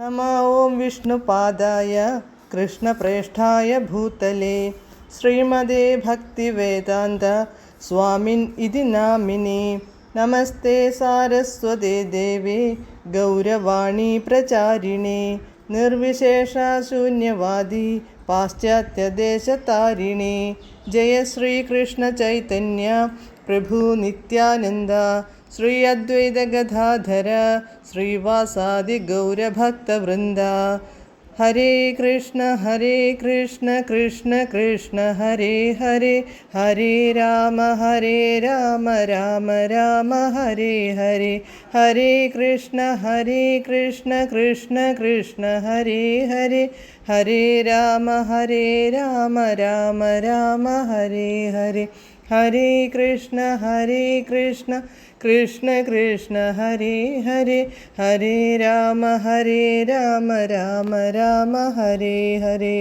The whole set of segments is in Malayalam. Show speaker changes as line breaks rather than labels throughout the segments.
नमः ॐ विष्णुपादाय कृष्णप्रेष्ठाय भूतले श्रीमदे भक्तिवेदान्त स्वामिन् इति नामिने। नमस्ते सारस्वते देवे गौरवाणी प्रचारिणे निर्विशेषशून्यवादी पाश्चात्यदेशतारिणे। जय श्रीकृष्ण चैतन्य प्रभु नित्यानन्द श्री अद्वैत गदाधर श्रीवासादि गौरभक्तवृन्द। हरे कृष्ण कृष्ण कृष्ण हरे हरे, हरे राम राम राम हरे हरे। हरे कृष्ण कृष्ण कृष्ण हरे हरे, हरे राम राम राम हरे हरे। हरे कृष्ण कृष्ण कृष्ण हरे हरे, हरे राम राम हरे हरे.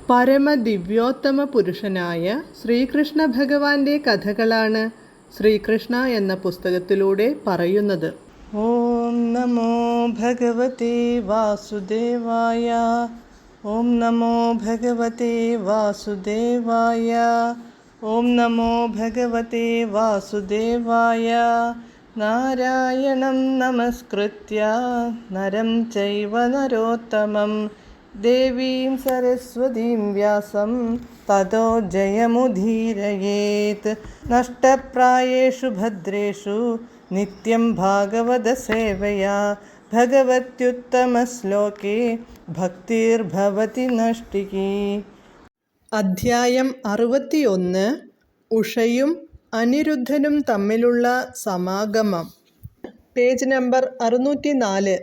പരമദിവ്യോത്തമ പുരുഷനായ ശ്രീകൃഷ്ണ ഭഗവാന്റെ കഥകളാണ് ശ്രീകൃഷ്ണ എന്ന പുസ്തകത്തിലൂടെ പറയുന്നത്. ഓം നമോ ഭഗവതേ വാസുദേവായ, ഓം നമോ ഭഗവതേ വാസുദേവായ, ഓം നമോ ഭഗവതേ വാസുദേവായ. നാരായണം നമസ്കൃത്യ നരം ചൈവ നരോത്തമം ദേവീം സരസ്വതീം വ്യാസം തതോ ജയമുദീരയേത്. നഷ്ടപ്രായേഷു ഭദ്രേഷു നിത്യം ഭാഗവത സേവയാ ഭഗവത്യുത്തമശ്ലോകേ ഭക്തിർഭവതി നഷ്ടികി. അധ്യായം 61. ഉഷയും അനിരുദ്ധനും തമ്മിലുള്ള സമാഗമം. Page number 604.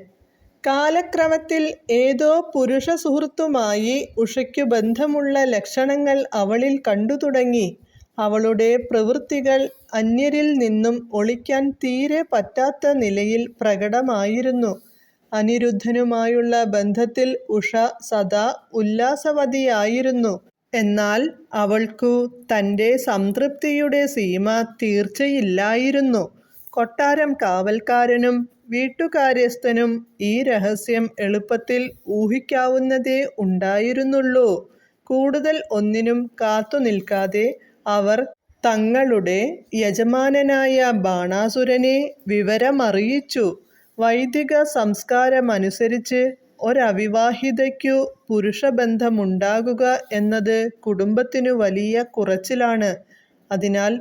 കാലക്രമത്തിൽ ഏതോ പുരുഷ സുഹൃത്തുമായി ഉഷയ്ക്കു ബന്ധമുള്ള ലക്ഷണങ്ങൾ അവളിൽ കണ്ടു തുടങ്ങി. അവളുടെ പ്രവൃത്തികൾ അന്യരിൽ നിന്നും ഒളിക്കാൻ തീരെ പറ്റാത്ത നിലയിൽ പ്രകടമായിരുന്നു. അനിരുദ്ധനുമായുള്ള ബന്ധത്തിൽ ഉഷ സദാ ഉല്ലാസവതിയായിരുന്നു. എന്നാൽ അവൾക്കു തൻ്റെ സംതൃപ്തിയുടെ സീമ തീർച്ചയില്ലായിരുന്നു. കൊട്ടാരം കാവൽക്കാരനും വീട്ടുകാര്യസ്ഥനും ഈ രഹസ്യം എളുപ്പത്തിൽ ഊഹിക്കാവുന്നതേ ഉണ്ടായിരുന്നുള്ളൂ. കൂടുതൽ ഒന്നിനും കാത്തുനിൽക്കാതെ അവർ തങ്ങളുടെ യജമാനനായ ബാണാസുരനെ വിവരമറിയിച്ചു. വൈദിക സംസ്കാരമനുസരിച്ച് ഒരവിവാഹിതയ്ക്കു പുരുഷബന്ധമുണ്ടാകുക എന്നത് കുടുംബത്തിനു വലിയ കുറച്ചിലാണ്. അതിനാൽ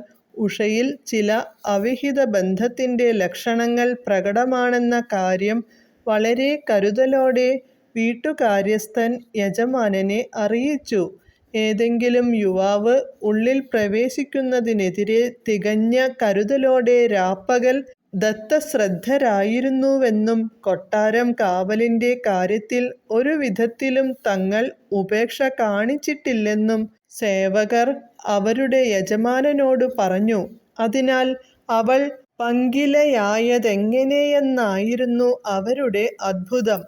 ഉഷയിൽ ചില അവിഹിത ബന്ധത്തിൻ്റെ ലക്ഷണങ്ങൾ പ്രകടമാണെന്ന കാര്യം വളരെ കരുതലോടെ വീട്ടുകാര്യസ്ഥൻ യജമാനനെ അറിയിച്ചു. ഏതെങ്കിലും യുവാവ് ഉള്ളിൽ പ്രവേശിക്കുന്നതിനെതിരെ തികഞ്ഞ കരുതലോടെ രാപ്പകൽ ദത്തശ്രദ്ധരായിരുന്നുവെന്നും കൊട്ടാരം കാവലിൻ്റെ കാര്യത്തിൽ ഒരു വിധത്തിലും തങ്ങൾ ഉപേക്ഷ കാണിച്ചിട്ടില്ലെന്നും സേവകർ അവരുടെ യജമാനനോട് പറഞ്ഞു. അതിനാൽ അവൾ പങ്കിലയായതെങ്ങനെയെന്നായിരുന്നു അവരുടെ അത്ഭുതം.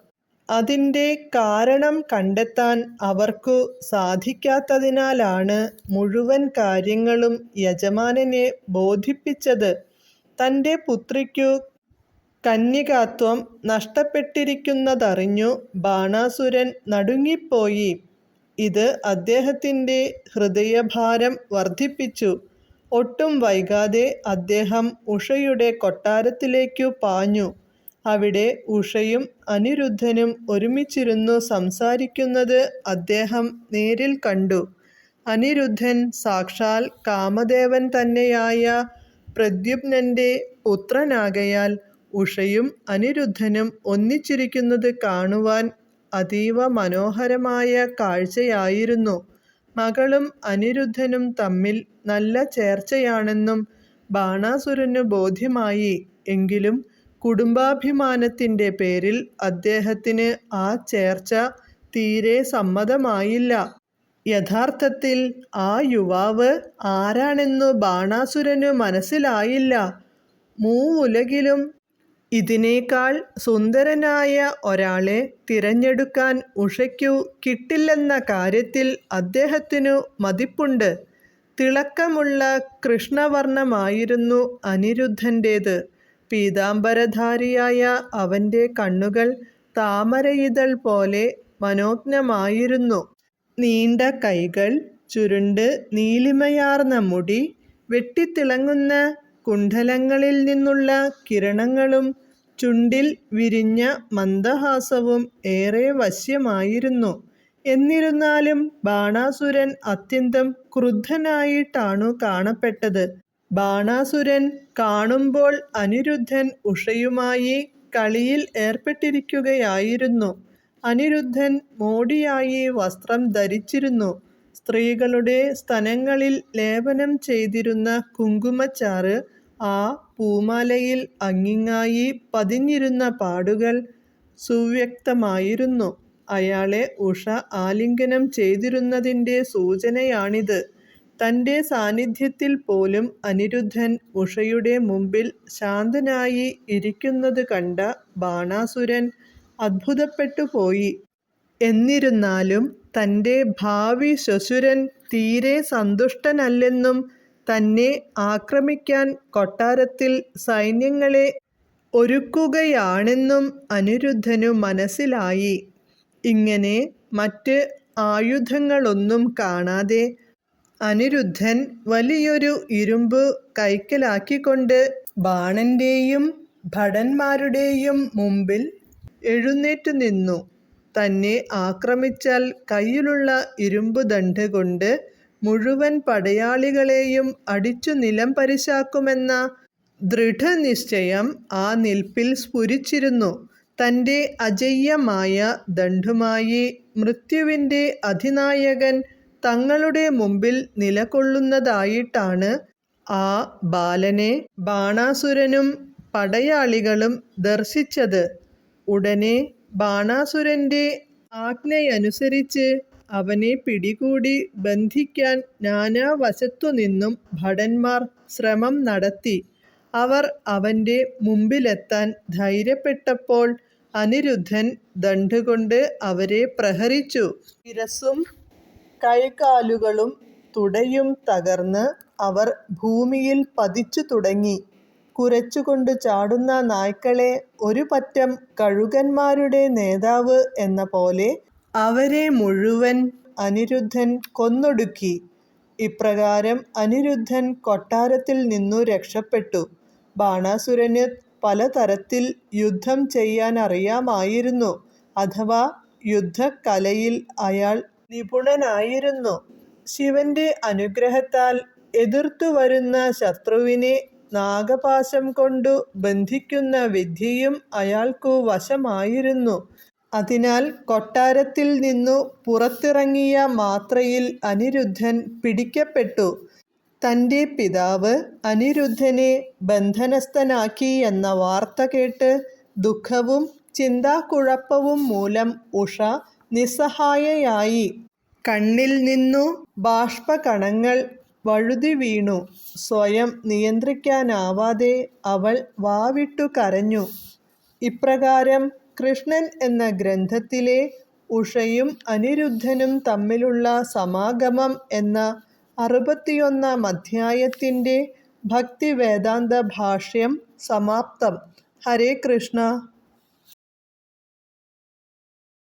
അതിൻ്റെ കാരണം കണ്ടെത്താൻ അവർക്കു സാധിക്കാത്തതിനാലാണ് മുഴുവൻ കാര്യങ്ങളും യജമാനനെ ബോധിപ്പിച്ചത്. തൻ്റെ പുത്രിക്കു കന്യകാത്വം നഷ്ടപ്പെട്ടിരിക്കുന്നതറിഞ്ഞു ബാണാസുരൻ നടുങ്ങിപ്പോയി. ഇത് അദ്ദേഹത്തിൻ്റെ ഹൃദയഭാരം വർദ്ധിപ്പിച്ചു. ഒട്ടും വൈകാതെ അദ്ദേഹം ഉഷയുടെ കൊട്ടാരത്തിലേക്കു പാഞ്ഞു. അവിടെ ഉഷയും അനിരുദ്ധനും ഒരുമിച്ചിരുന്നു സംസാരിക്കുന്നത് അദ്ദേഹം നേരിൽ കണ്ടു. അനിരുദ്ധൻ സാക്ഷാൽ കാമദേവൻ തന്നെയായ പ്രദ്യുമ്നൻ്റെ പുത്രനാകയാൽ ഉഷയും അനിരുദ്ധനും ഒന്നിച്ചിരിക്കുന്നത് കാണുവാൻ അതീവ മനോഹരമായ കാഴ്ചയായിരുന്നു. മകളും അനിരുദ്ധനും തമ്മിൽ നല്ല ചേർച്ചയാണെന്നും ബാണാസുരനു ബോധ്യമായി. എങ്കിലും കുടുംബാഭിമാനത്തിൻ്റെ പേരിൽ അദ്ദേഹത്തിന് ആ ചേർച്ച തീരെ സമ്മതമായില്ല. യഥാർത്ഥത്തിൽ ആ യുവാവ് ആരാണെന്നു ബാണാസുരനു മനസ്സിലായില്ല. മൂവുലകിലും ഇതിനേക്കാൾ സുന്ദരനായ ഒരാളെ തിരഞ്ഞെടുക്കാൻ ഉഷയ്ക്കു കിട്ടില്ലെന്ന കാര്യത്തിൽ അദ്ദേഹത്തിനു മതിപ്പുണ്ട്. തിളക്കമുള്ള കൃഷ്ണവർണ്ണമായിരുന്നു അനിരുദ്ധൻ്റേത്. പീതാംബരധാരിയായ അവൻ്റെ കണ്ണുകൾ താമരയിതൾ പോലെ മനോജ്ഞമായിരുന്നു. നീണ്ട കൈകൾ, ചുരുണ്ട് നീലിമയാർന്ന മുടി, വെട്ടിത്തിളങ്ങുന്ന കുണ്ഡലങ്ങളിൽ നിന്നുള്ള കിരണങ്ങളും ചുണ്ടിൽ വിരിഞ്ഞ മന്ദഹാസവും ഏറെ വശ്യമായിരുന്നു. എന്നിരുന്നാലും ബാണാസുരൻ അത്യന്തം ക്രുദ്ധനായിട്ടാണു കാണപ്പെട്ടത്. ബാണാസുരൻ കാണുമ്പോൾ അനിരുദ്ധൻ ഉഷയുമായി കളിയിൽ ഏർപ്പെട്ടിരിക്കുകയായിരുന്നു. അനിരുദ്ധൻ മോടിയായി വസ്ത്രം ധരിച്ചിരുന്നു. സ്ത്രീകളുടെ സ്തനങ്ങളിൽ ലേപനം ചെയ്തിരുന്ന കുങ്കുമച്ചാറ് ആ പൂമാലയിൽ അങ്ങിങ്ങായി പതിഞ്ഞിരുന്ന പാടുകൾ സുവ്യക്തമായിരുന്നു. അയാളെ ഉഷ ആലിംഗനം ചെയ്തിരുന്നതിൻ്റെ സൂചനയാണിത്. തൻ്റെ സാന്നിധ്യത്തിൽ പോലും അനിരുദ്ധൻ ഉഷയുടെ മുമ്പിൽ ശാന്തനായി ഇരിക്കുന്നത് കണ്ട ബാണാസുരൻ അത്ഭുതപ്പെട്ടുപോയി. എന്നിരുന്നാലും തൻ്റെ ഭാവി ശ്വശുരൻ തീരെ സന്തുഷ്ടനല്ലെന്നും തന്നെ ആക്രമിക്കാൻ കൊട്ടാരത്തിൽ സൈന്യങ്ങളെ ഒരുക്കുകയാണെന്നും അനിരുദ്ധനു മനസ്സിലായി. ഇങ്ങനെ മറ്റ് ആയുധങ്ങളൊന്നും കാണാതെ അനിരുദ്ധൻ വലിയൊരു ഇരുമ്പ് കൈക്കലാക്കിക്കൊണ്ട് ബാണന്റെയും ഭടന്മാരുടെയും മുമ്പിൽ എഴുന്നേറ്റു നിന്നു. തന്നെ ആക്രമിച്ചാൽ കയ്യിലുള്ള ഇരുമ്പുദണ്ഡ് കൊണ്ട് മുഴുവൻ പടയാളികളെയും അടിച്ചു നിലം പരിശാക്കുമെന്ന ദൃഢനിശ്ചയം ആ നിൽപ്പിൽ സ്ഫുരിച്ചിരുന്നു. തൻ്റെ അജയ്യമായ ദണ്ഡുമായി മൃത്യുവിൻ്റെ അധിനായകൻ തങ്ങളുടെ മുമ്പിൽ നിലകൊള്ളുന്നതായിട്ടാണ് ആ ബാലനെ ബാണാസുരനും പടയാളികളും ദർശിച്ചത്. ഉടനെ ബാണാസുരൻ്റെ ആജ്ഞയനുസരിച്ച് അവനെ പിടികൂടി ബന്ധിക്കാൻ നാനാവശത്തുനിന്നും ഭടന്മാർ ശ്രമം നടത്തി. അവർ അവൻ്റെ മുമ്പിലെത്താൻ ധൈര്യപ്പെട്ടപ്പോൾ അനിരുദ്ധൻ ദണ്ഡുകൊണ്ട് അവരെ പ്രഹരിച്ചു. ശിരസ്സും കൈകാലുകളും തുടയും തകർന്ന് അവർ ഭൂമിയിൽ പതിച്ചു തുടങ്ങി. കുരച്ചുകൊണ്ട് ചാടുന്ന നായ്ക്കളെ ഒരു പറ്റം കഴുകന്മാരുടെ നേതാവ് എന്ന പോലെ അവരെ മുഴുവൻ അനിരുദ്ധൻ കൊന്നൊടുക്കി. ഇപ്രകാരം അനിരുദ്ധൻ കൊട്ടാരത്തിൽ നിന്നു രക്ഷപ്പെട്ടു. ബാണാസുരന് പലതരത്തിൽ യുദ്ധം ചെയ്യാൻ അറിയാമായിരുന്നു. അഥവാ യുദ്ധകലയിൽ അയാൾ നിപുണനായിരുന്നു. ശിവന്റെ അനുഗ്രഹത്താൽ എതിർത്തു വരുന്ന ശത്രുവിനെ നാഗപാശം കൊണ്ടു ബന്ധിക്കുന്ന വിദ്യയും അയാൾക്കു വശമായിരുന്നു. അതിനാൽ കൊട്ടാരത്തിൽ നിന്നു പുറത്തിറങ്ങിയ മാത്രയിൽ അനിരുദ്ധൻ പിടിക്കപ്പെട്ടു. തൻ്റെ പിതാവ് അനിരുദ്ധനെ ബന്ധനസ്ഥനാക്കി എന്ന വാർത്ത കേട്ട് ദുഃഖവും ചിന്താക്കുഴപ്പവും മൂലം ഉഷ നിസ്സഹായയായി. കണ്ണിൽ നിന്നു ബാഷ്പകണങ്ങൾ വഴുതി വീണു. സ്വയം നിയന്ത്രിക്കാനാവാതെ അവൾ വാവിട്ടു കരഞ്ഞു. ഇപ്രകാരം കൃഷ്ണൻ എന്ന ഗ്രന്ഥത്തിലെ ഉഷയും അനിരുദ്ധനും തമ്മിലുള്ള സമാഗമം എന്ന 61-ാം അധ്യായത്തിൻ്റെ ഭക്തിവേദാന്ത ഭാഷ്യം സമാപ്തം. ഹരേ കൃഷ്ണ.